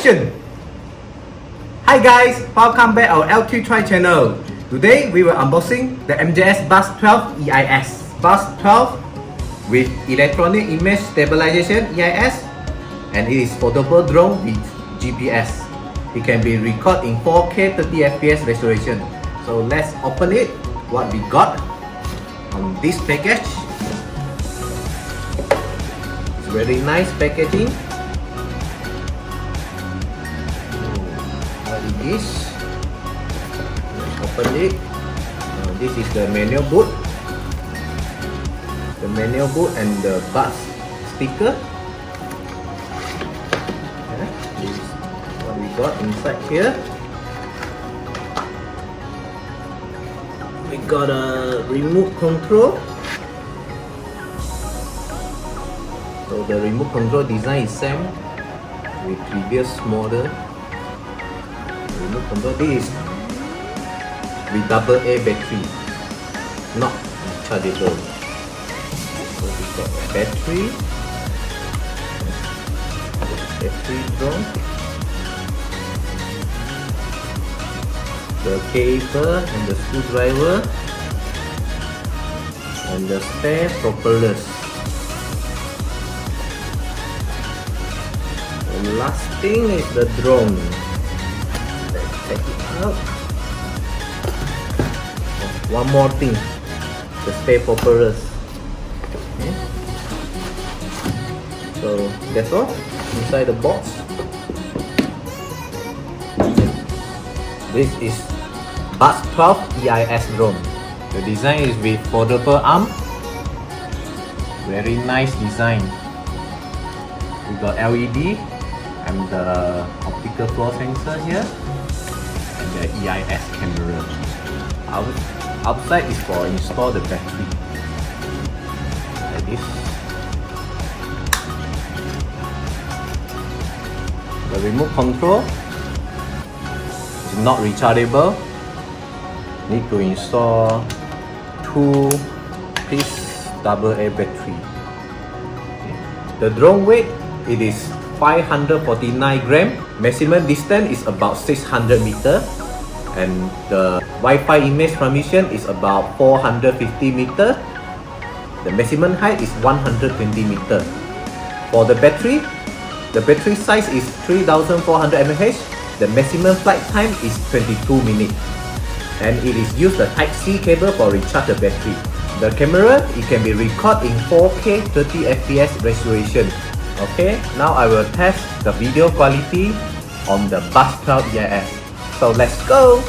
action! Hi guys, welcome back our L3 Try channel. Today we will unboxing the Mjx BUGS12 EIS. BUGS12 with electronic image stabilization EIS, and it is foldable drone with GPS. It can be recorded in 4K 30 FPS resolution. So let's open it. What we got on this package. It's very nice packaging. What is this? Let's open it. This is the manual boot. The manual boot and the BUGS sticker. Okay, this is what we got inside here. We got a remote control. So the remote control design is same with previous model. Remote control, this is with AA battery, not chargeable. So we got battery drone, the cable and the screwdriver, and the spare propellers. The last thing is the drone. Let's take it out. Oh, one more thing, the spare propellers. Okay. So that's all inside the box. This is BUGS12 EIS drone. The design is with foldable arm. Very nice design. We got LED and the optical floor sensor here, and the EIS camera. Outside is for install the battery, like this. The remote control is not rechargeable. Need to install 2-piece AA battery. Okay. The drone weight, it is 549 gram. Maximum distance is about 600 meter, and the Wi-Fi image transmission is about 450 meter. The maximum height is 120 meter. For the battery size is 3400 mAh. The maximum flight time is 22 minutes, and it is use the Type-C cable for recharge the battery. The camera, it can be recorded in 4K 30 FPS resolution. Okay, now I will test the video quality on the BUGS12 EIS. So let's go!